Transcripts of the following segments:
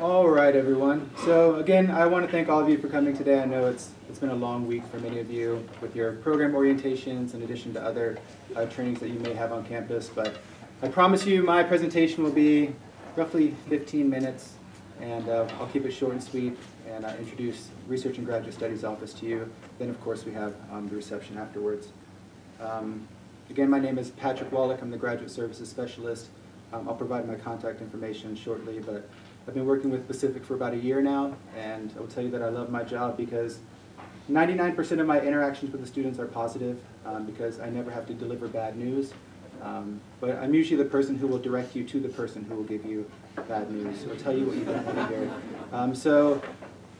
All right, everyone. So again, I want to thank all of you for coming today. I know it's been a long week for many of you with your program orientations in addition to other trainings that you may have on campus. But I promise you my presentation will be roughly 15 minutes, and I'll keep it short and sweet and introduce Research and Graduate Studies Office to you. Then, of course, we have the reception afterwards. Again, my name is Patrick Wolak. I'm the Graduate Services Specialist. I'll provide my contact information shortly, but I've been working with Pacific for about a year now, and I will tell you that I love my job because 99% of my interactions with the students are positive because I never have to deliver bad news. But I'm usually the person who will direct you to the person who will give you bad news, or tell you what you don't want to hear. So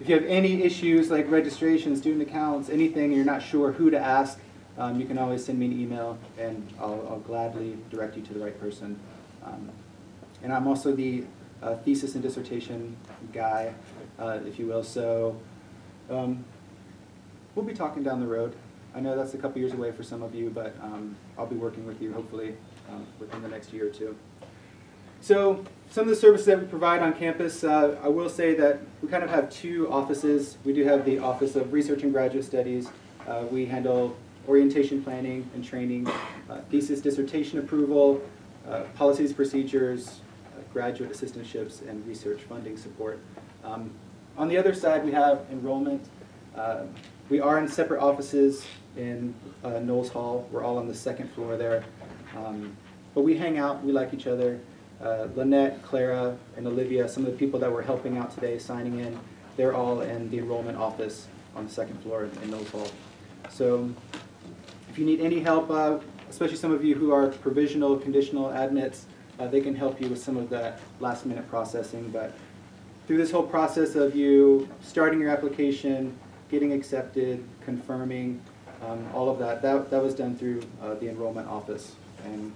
if you have any issues like registration, student accounts, anything, and you're not sure who to ask, you can always send me an email, and I'll gladly direct you to the right person. And I'm also the thesis and dissertation guy, if you will. So we'll be talking down the road. I know that's a couple years away for some of you, but I'll be working with you hopefully within the next year or two. So some of the services that we provide on campus, I will say that we kind of have two offices. We do have the Office of Research and Graduate Studies. We handle orientation planning and training, thesis dissertation approval, policies, procedures, graduate assistantships, and research funding support. On the other side, we have enrollment. We are in separate offices in Knowles Hall. We're all on the second floor there. But we hang out, we like each other. Lynette, Clara, and Olivia, some of the people that were helping out today, signing in, they're all in the enrollment office on the second floor in Knowles Hall. So if you need any help, especially some of you who are provisional, conditional admits, they can help you with some of that last minute processing. But through this whole process of you starting your application, getting accepted, confirming, all of that was done through the enrollment office. And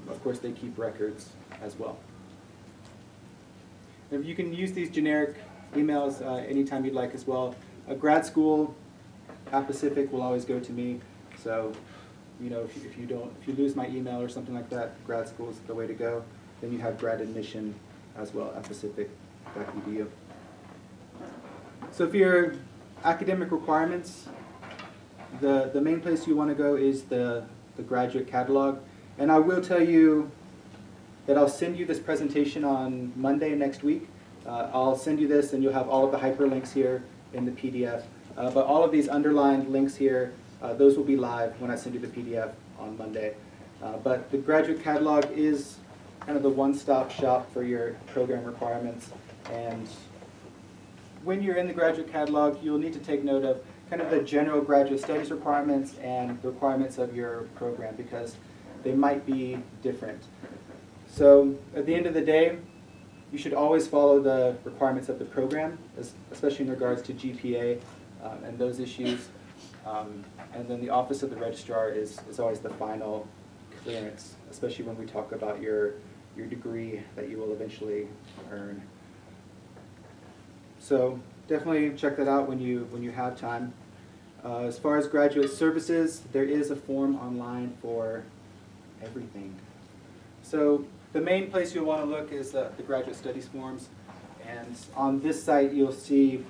of course they keep records as well. And you can use these generic emails anytime you'd like as well. Grad school at Pacific will always go to me. So you know, if you lose my email or something like that, grad school is the way to go. Then you have grad admission as well at Pacific.edu. So for your academic requirements, the main place you want to go is the graduate catalog. And I will tell you that I'll send you this presentation on Monday next week. I'll send you this, and you'll have all of the hyperlinks here in the PDF. But all of these underlined links here, those will be live when I send you the PDF on Monday. But the graduate catalog is kind of the one-stop shop for your program requirements. And when you're in the graduate catalog, you'll need to take note of kind of the general graduate studies requirements and the requirements of your program, because they might be different. So at the end of the day, you should always follow the requirements of the program, especially in regards to GPA and those issues. And then the Office of the Registrar is always the final clearance, especially when we talk about your degree that you will eventually earn. So definitely check that out when you have time. As far as graduate services, there is a form online for everything. So the main place you'll want to look is the graduate studies forms. And on this site, you'll see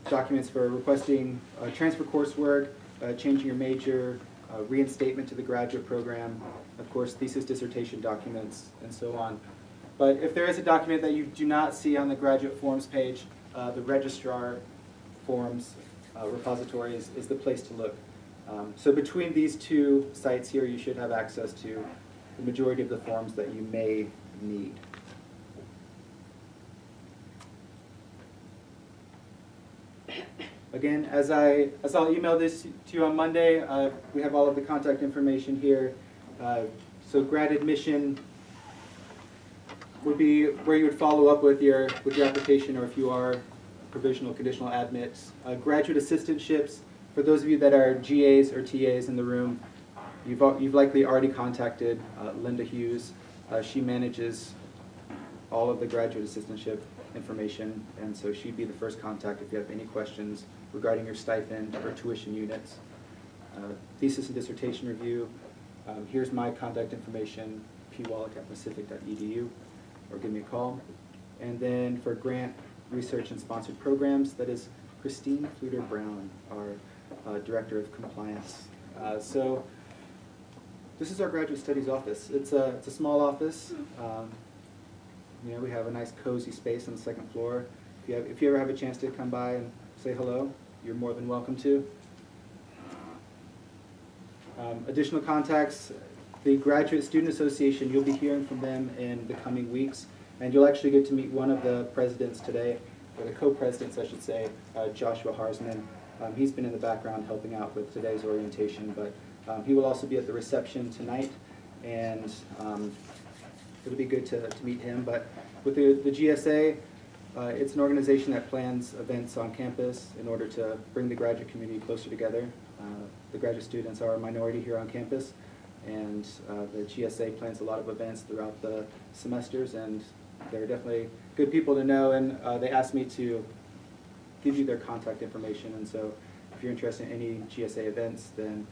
documents for requesting transfer coursework, changing your major, reinstatement to the graduate program, of course, thesis dissertation documents, and so on. But if there is a document that you do not see on the graduate forms page, the registrar forms repository is the place to look. So between these two sites here, you should have access to the majority of the forms that you may need. Again, as I'll email this to you on Monday, we have all of the contact information here. So grad admission would be where you would follow up with your application, or if you are provisional conditional admits. Graduate assistantships, for those of you that are GAs or TAs in the room, you've likely already contacted Linda Hughes. She manages all of the graduate assistantship information, and so she'd be the first contact if you have any questions regarding your stipend or tuition units. Thesis and dissertation review, here's my contact information, pwolak@pacific.edu, or give me a call. And then for grant, research, and sponsored programs, that is Christine Fluter-Brown, our Director of Compliance. So this is our Graduate Studies office. It's a small office. You know, we have a nice cozy space on the second floor. If you ever have a chance to come by and say hello, you're more than welcome to. Additional contacts, the Graduate Student Association, you'll be hearing from them in the coming weeks, and you'll actually get to meet one of the presidents today, or the co-presidents I should say, Joshua Harsman. He's been in the background helping out with today's orientation, but he will also be at the reception tonight, and it'll be good to meet him. But with the GSA, it's an organization that plans events on campus in order to bring the graduate community closer together. The graduate students are a minority here on campus, and the GSA plans a lot of events throughout the semesters, and they're definitely good people to know, and they asked me to give you their contact information, and so if you're interested in any GSA events, then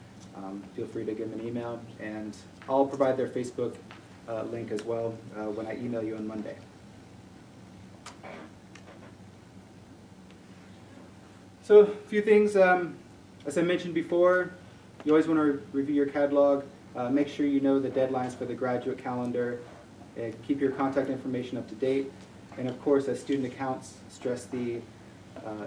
feel free to give them an email, and I'll provide their Facebook link as well when I email you on Monday. So a few things, as I mentioned before, you always want to review your catalog, make sure you know the deadlines for the graduate calendar, keep your contact information up to date, and of course as student accounts, stress the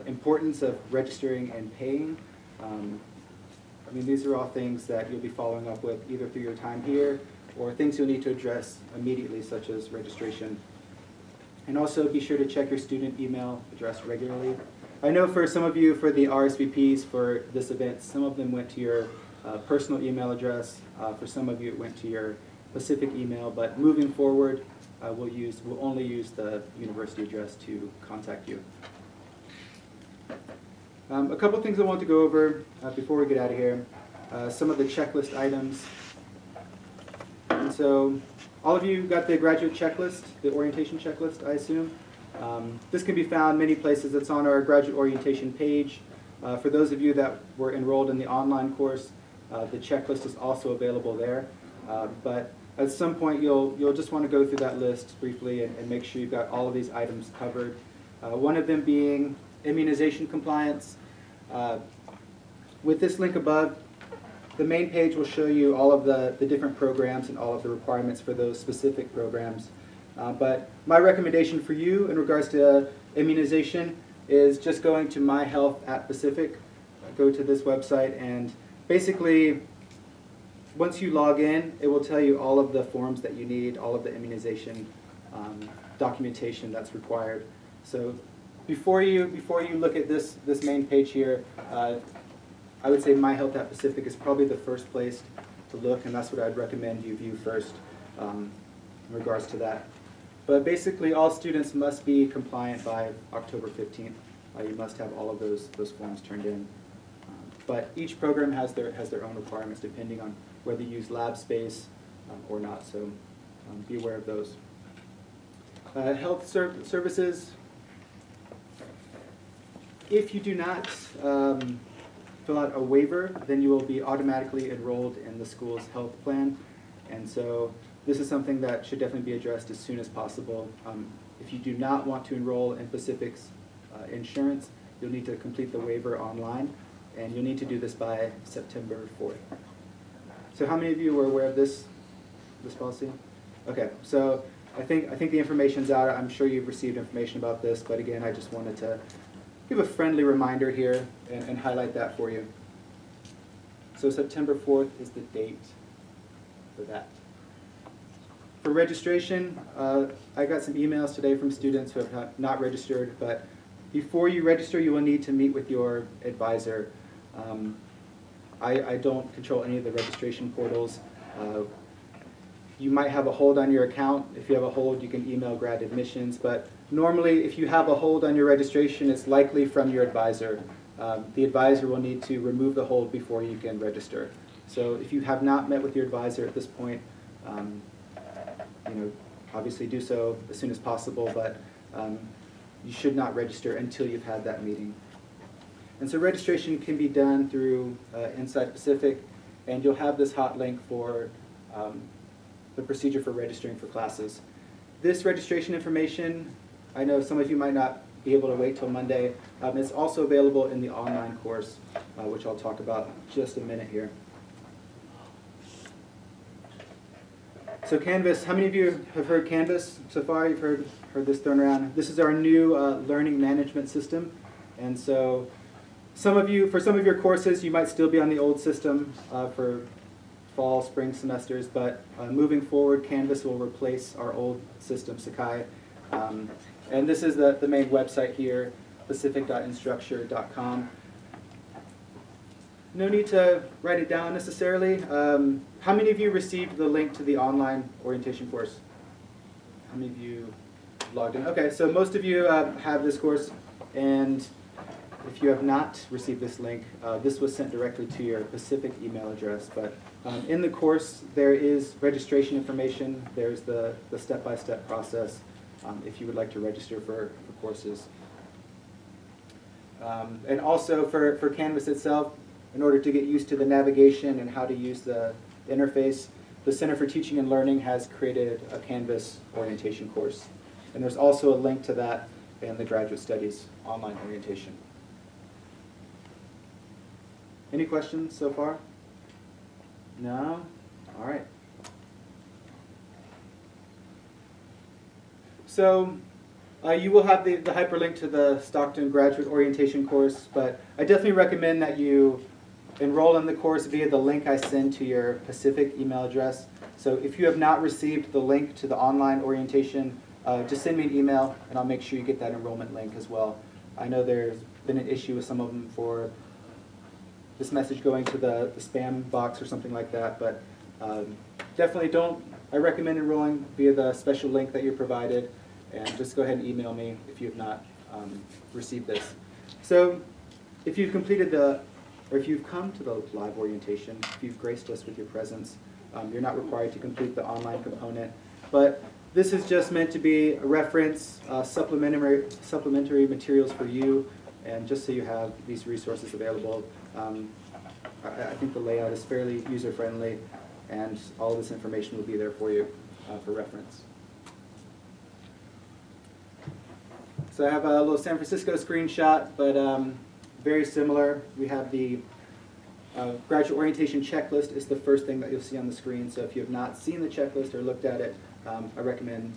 importance of registering and paying. I mean, these are all things that you'll be following up with either through your time here or things you'll need to address immediately, such as registration. And also be sure to check your student email address regularly. I know for some of you, for the RSVPs for this event, some of them went to your personal email address. For some of you, it went to your Pacific email, but moving forward, we'll only use the university address to contact you. A couple things I want to go over before we get out of here. Some of the checklist items. And so all of you got the graduate checklist, the orientation checklist, I assume. This can be found many places. It's on our graduate orientation page. For those of you that were enrolled in the online course, the checklist is also available there. But at some point, you'll just want to go through that list briefly and make sure you've got all of these items covered. One of them being immunization compliance. With this link above, the main page will show you all of the different programs and all of the requirements for those specific programs. But my recommendation for you in regards to immunization is just going to My Health at Pacific. Go to this website, and basically once you log in, it will tell you all of the forms that you need, all of the immunization documentation that's required. So before you look at this main page here, I would say My Health at Pacific is probably the first place to look, and that's what I'd recommend you view first in regards to that. But basically, all students must be compliant by October 15th. You must have all of those forms turned in. But each program has their own requirements depending on whether you use lab space or not. So be aware of those. Health services. If you do not fill out a waiver, then you will be automatically enrolled in the school's health plan. And so this is something that should definitely be addressed as soon as possible. If you do not want to enroll in Pacific's insurance, you'll need to complete the waiver online, and you'll need to do this by September 4th. So how many of you were aware of this policy? Okay, so I think the information's out. I'm sure you've received information about this, but again, I just wanted to give a friendly reminder here and highlight that for you. So September 4th is the date for that. For registration, I got some emails today from students who have not registered, but before you register, you will need to meet with your advisor. I don't control any of the registration portals. You might have a hold on your account. If you have a hold, you can email grad admissions, but normally if you have a hold on your registration, it's likely from your advisor. The advisor will need to remove the hold before you can register. So if you have not met with your advisor at this point, obviously do so as soon as possible, but you should not register until you've had that meeting. And so registration can be done through Inside Pacific, and you'll have this hot link for the procedure for registering for classes. This registration information I know some of you might not be able to wait till Monday. It's also available in the online course, which I'll talk about in just a minute here. So Canvas, how many of you have heard Canvas so far? You've heard this thrown around. This is our new learning management system. And so for some of your courses, you might still be on the old system for fall, spring semesters, but moving forward, Canvas will replace our old system, Sakai. And this is the main website here, pacific.instructure.com. No need to write it down necessarily. How many of you received the link to the online orientation course? How many of you logged in? Okay, so most of you have this course, and if you have not received this link, this was sent directly to your Pacific email address. But in the course, there is registration information. There's the step-by-step process if you would like to register for courses. And also for Canvas itself, in order to get used to the navigation and how to use the interface, the Center for Teaching and Learning has created a Canvas orientation course. And there's also a link to that in the Graduate Studies online orientation. Any questions so far? No? All right. So you will have the hyperlink to the Stockton Graduate Orientation course, but I definitely recommend that you enroll in the course via the link I send to your Pacific email address. So if you have not received the link to the online orientation, just send me an email and I'll make sure you get that enrollment link as well. I know there's been an issue with some of them for this message going to the spam box or something like that, but definitely I recommend enrolling via the special link that you're provided, and just go ahead and email me if you have not received this. So if you've completed or if you've come to the live orientation, if you've graced us with your presence, you're not required to complete the online component, but this is just meant to be a reference, supplementary materials for you, and just so you have these resources available. I think the layout is fairly user-friendly, and all of this information will be there for you for reference. So I have a little San Francisco screenshot, but very similar. We have the graduate orientation checklist is the first thing that you'll see on the screen. So if you have not seen the checklist or looked at it, I recommend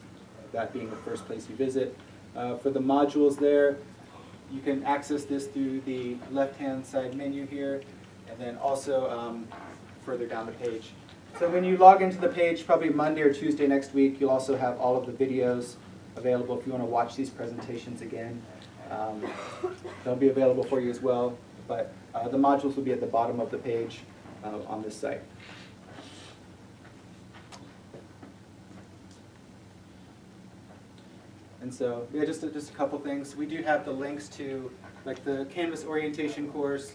that being the first place you visit. For the modules there, you can access this through the left-hand side menu here, and then also further down the page. So when you log into the page, probably Monday or Tuesday next week, you'll also have all of the videos available if you want to watch these presentations again. They'll be available for you as well, but the modules will be at the bottom of the page on this site. And so, yeah, just a couple things. We do have the links to like the Canvas orientation course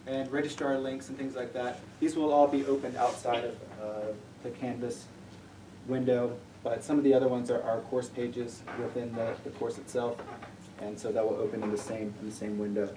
and registrar links and things like that. These will all be opened outside of the Canvas window, but some of the other ones are course pages within the course itself, and so that will open in the same window.